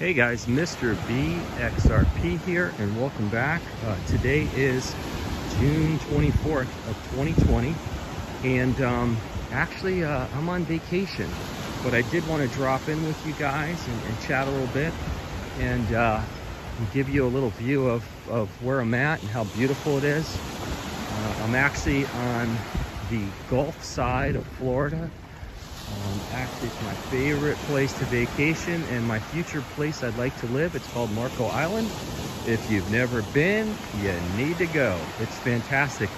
Hey guys, Mr. BXRP here, and welcome back. Today is June 24th of 2020, and actually I'm on vacation, but I did want to drop in with you guys and chat a little bit and give you a little view of where I'm at and how beautiful it is. I'm actually on the Gulf side of Florida. Actually, it's my favorite place to vacation and my future place I'd like to live. It's called Marco Island. If you've never been, you need to go. It's fantastic.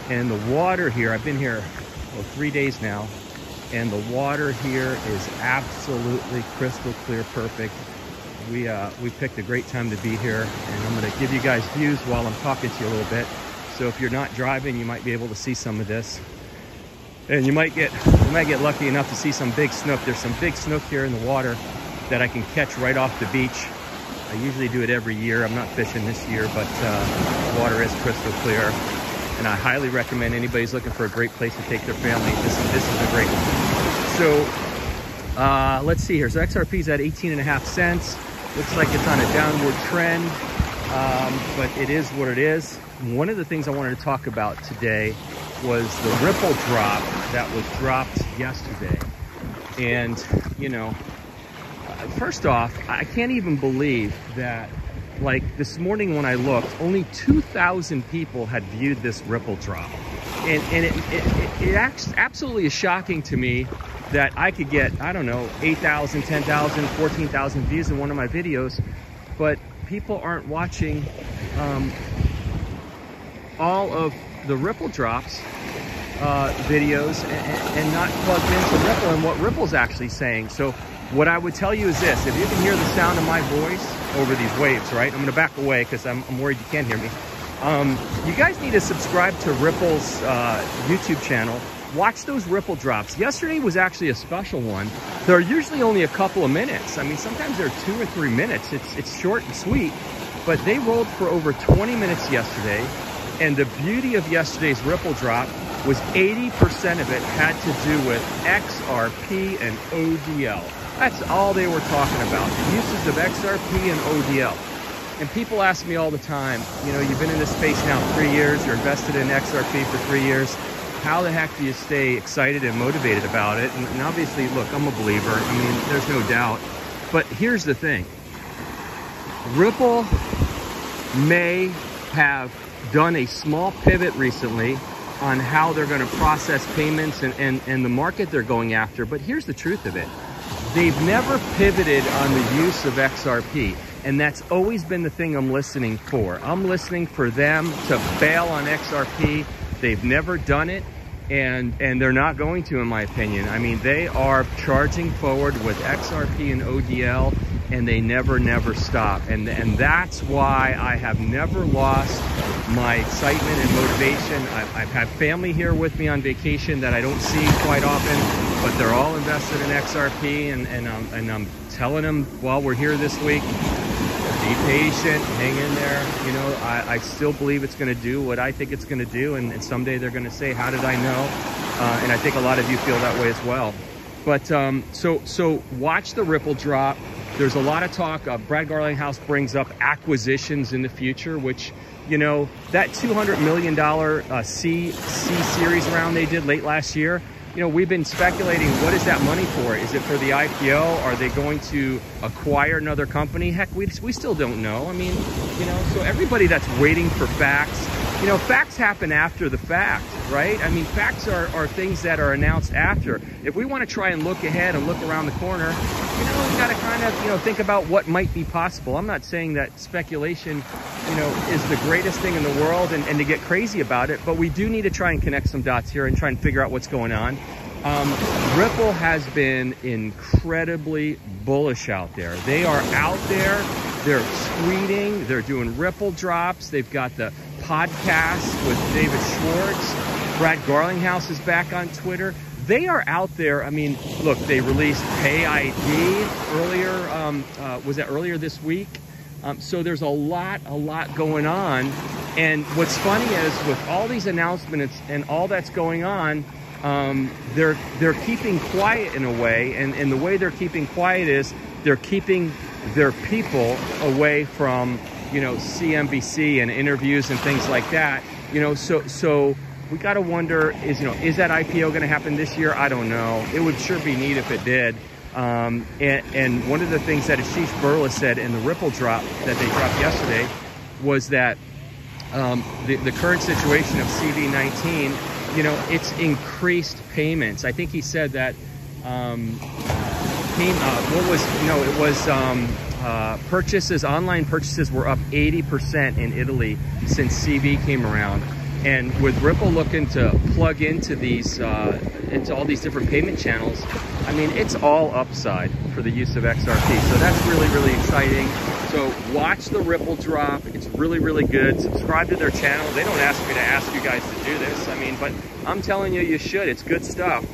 And the water here, I've been here 3 days now, and the water here is absolutely crystal clear, perfect. We picked a great time to be here, and I'm going to give you guys views while I'm talking to you a little bit. So if you're not driving, you might be able to see some of this. And you might get lucky enough to see some big snook. There's some big snook here in the water that I can catch right off the beach. I usually do it every year. I'm not fishing this year, but the water is crystal clear. And I highly recommend anybody's looking for a great place to take their family. This is a great one. So let's see here. So XRP's at 18.5 cents. Looks like it's on a downward trend, but it is what it is. One of the things I wanted to talk about today was the Ripple drop that was dropped yesterday. And, you know, first off, I can't even believe that, like, this morning when I looked, only 2,000 people had viewed this Ripple drop. And it absolutely is shocking to me that I could get, I don't know, 8,000, 10,000, 14,000 views in one of my videos, but people aren't watching all of the Ripple drops videos and not plugged into Ripple and what Ripple's actually saying. So what I would tell you is this: if you can hear the sound of my voice over these waves, right? I'm gonna back away because I'm worried you can't hear me. You guys need to subscribe to Ripple's YouTube channel. Watch those Ripple drops. Yesterday was actually a special one. They're usually only a couple of minutes. I mean, sometimes they're 2 or 3 minutes. It's short and sweet, but they rolled for over 20 minutes yesterday. And the beauty of yesterday's Ripple drop was 80% of it had to do with XRP and ODL. That's all they were talking about, the uses of XRP and ODL. And people ask me all the time, you know, you've been in this space now 3 years, you're invested in XRP for 3 years. How the heck do you stay excited and motivated about it? And obviously, look, I'm a believer. I mean, there's no doubt. But here's the thing. Ripple may have done a small pivot recently on how they're going to process payments and the market they're going after. But here's the truth of it. They've never pivoted on the use of XRP. And that's always been the thing I'm listening for. I'm listening for them to bail on XRP. They've never done it, and they're not going to, in my opinion. I mean, they are charging forward with XRP and ODL, and they never stop. And that's why I have never lost my excitement and motivation. I've had family here with me on vacation that I don't see quite often, but they're all invested in XRP, and I'm telling them while we're here this week, be patient, hang in there. You know, I still believe it's going to do what I think it's going to do, and someday they're going to say, how did I know? And I think a lot of you feel that way as well. But so watch the Ripple drop. There's a lot of talk. Brad Garlinghouse brings up acquisitions in the future, which, you know, that $200 million C series round they did late last year, you know, we've been speculating, what is that money for? Is it for the IPO? Are they going to acquire another company? Heck, we still don't know. I mean, you know, so everybody that's waiting for facts, you know, facts happen after the fact, right? I mean, facts are things that are announced after. If we want to try and look ahead and look around the corner, you know, we've got to kind of, you know, think about what might be possible. I'm not saying that speculation, you know, is the greatest thing in the world and to get crazy about it, but we do need to try and connect some dots here and try and figure out what's going on. Ripple has been incredibly bullish out there. They are out there, they're tweeting, they're doing Ripple drops, they've got the podcast with David Schwartz, Brad Garlinghouse is back on Twitter. They are out there. I mean, look, they released PayID earlier, was that earlier this week? So there's a lot going on. And what's funny is with all these announcements and all that's going on, they're keeping quiet in a way, and the way they're keeping quiet is they're keeping their people away from, you know, CNBC and interviews and things like that. You know, so we got to wonder, is that IPO going to happen this year? I don't know. It would sure be neat if it did. And one of the things that Ashish Burla said in the Ripple drop that they dropped yesterday was that the current situation of CV19, you know, it's increased payments. I think he said that purchases, online purchases were up 80% in Italy since CV came around. And with Ripple looking to plug into these, into all these different payment channels, I mean, it's all upside for the use of XRP. So that's really, really exciting. So watch the Ripple drop. It's really, really good. Subscribe to their channel. They don't ask me to ask you guys to do this. I mean, but I'm telling you, you should. It's good stuff.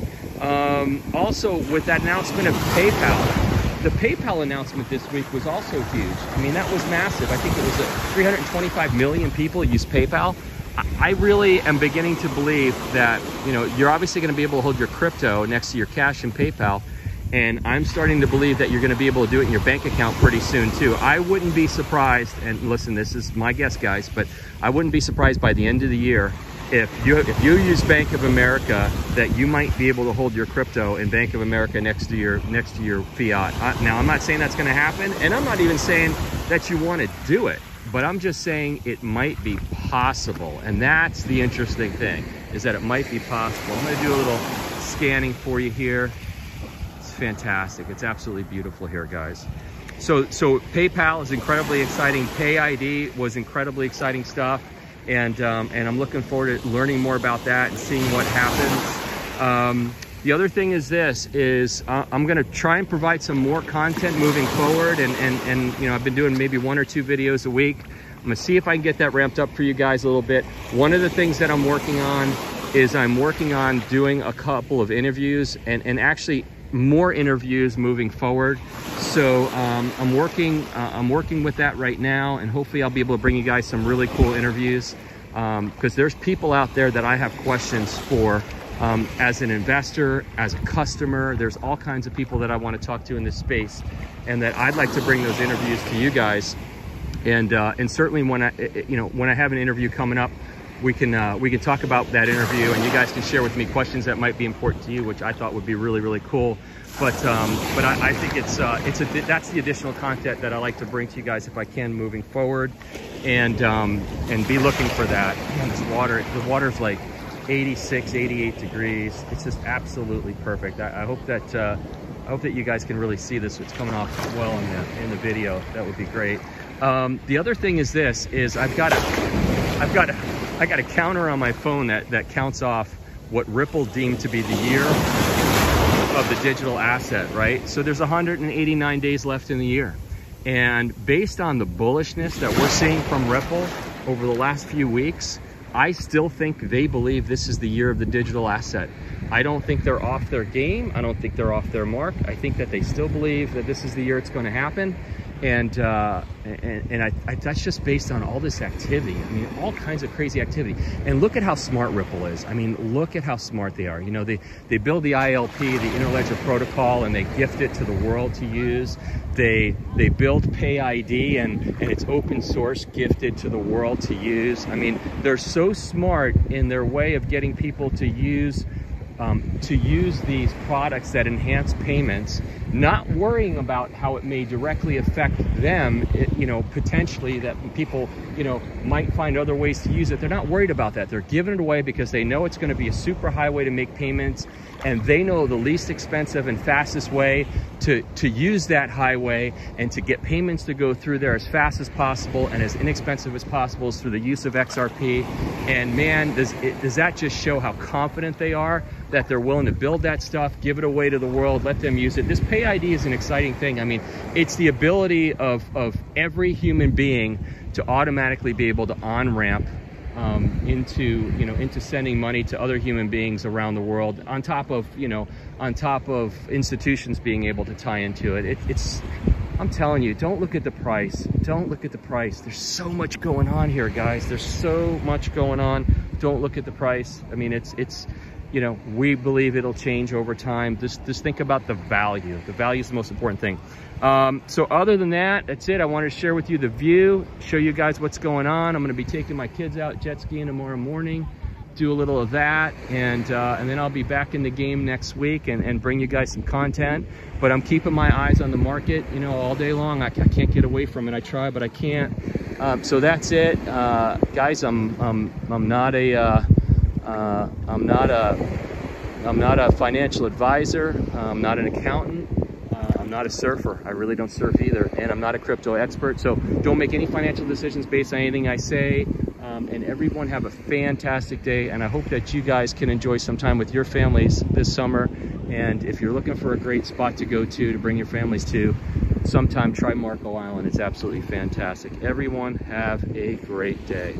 Also, with that announcement of PayPal, the PayPal announcement this week was also huge. I mean, that was massive. I think it was 325 million people use PayPal. I really am beginning to believe that, you know, you're obviously going to be able to hold your crypto next to your cash in PayPal. And I'm starting to believe that you're going to be able to do it in your bank account pretty soon too. I wouldn't be surprised, and listen, this is my guess, guys, but I wouldn't be surprised by the end of the year if you use Bank of America, that you might be able to hold your crypto in Bank of America next to your fiat. Now, I'm not saying that's going to happen, and I'm not even saying that you want to do it, but I'm just saying it might be possible. And that's the interesting thing, is that it might be possible. I'm going to do a little scanning for you here. It's fantastic. It's absolutely beautiful here, guys. So PayPal is incredibly exciting. PayID was incredibly exciting stuff. And I'm looking forward to learning more about that and seeing what happens. The other thing is this, I'm gonna try and provide some more content moving forward, and you know, I've been doing maybe 1 or 2 videos a week. I'm gonna see if I can get that ramped up for you guys a little bit. One of the things that I'm working on is I'm working on doing a couple of interviews and actually more interviews moving forward. So I'm working with that right now, and hopefully I'll be able to bring you guys some really cool interviews, because there's people out there that I have questions for. As an investor, as a customer, there's all kinds of people that I want to talk to in this space, and that I'd like to bring those interviews to you guys. And certainly when I have an interview coming up, we can talk about that interview, and you guys can share with me questions that might be important to you, which I thought would be really, really cool. But I think that's the additional content that I like to bring to you guys if I can moving forward, and be looking for that. Man, the water's like 86, 88 degrees. It's just absolutely perfect. I hope that you guys can really see this. It's coming off well in the video. That would be great. The other thing is this, I've got a counter on my phone that counts off what Ripple deemed to be the year of the digital asset, right? So there's 189 days left in the year. And based on the bullishness that we're seeing from Ripple over the last few weeks, I still think they believe this is the year of the digital asset. I don't think they're off their game. I don't think they're off their mark. I think that they still believe that this is the year it's going to happen. And that's just based on all this activity. I mean, all kinds of crazy activity. And look at how smart Ripple is. I mean, look at how smart they are. You know, they build the ILP, the Interledger Protocol, and they gift it to the world to use. They built PayID, and it's open source, gifted to the world to use. I mean, they're so smart in their way of getting people to use these products that enhance payments, not worrying about how it may directly affect them, you know, potentially that people, you know, might find other ways to use it. They're not worried about that. They're giving it away because they know it's going to be a super highway to make payments, and they know the least expensive and fastest way to use that highway and to get payments to go through there as fast as possible and as inexpensive as possible is through the use of XRP. And man, does that just show how confident they are, that they're willing to build that stuff, give it away to the world, let them use it. This PayID is an exciting thing. I mean, it's the ability of every human being to automatically be able to on-ramp into sending money to other human beings around the world, on top of institutions being able to tie into it. I'm telling you, don't look at the price. Don't look at the price. There's so much going on here, guys. There's so much going on. Don't look at the price. I mean, it's you know, we believe it'll change over time. Just think about the value. The value is the most important thing. So other than that, that's it. I wanted to share with you the view, show you guys what's going on. I'm going to be taking my kids out jet skiing tomorrow morning, do a little of that, and then I'll be back in the game next week and bring you guys some content. But I'm keeping my eyes on the market, you know, all day long. I can't get away from it. I try, but I can't. So that's it, guys. I'm not a financial advisor. I'm not an accountant. I'm not a surfer. I really don't surf either. And I'm not a crypto expert. So don't make any financial decisions based on anything I say. And everyone have a fantastic day. And I hope that you guys can enjoy some time with your families this summer. And if you're looking for a great spot to go to bring your families to, sometime try Marco Island. It's absolutely fantastic. Everyone have a great day.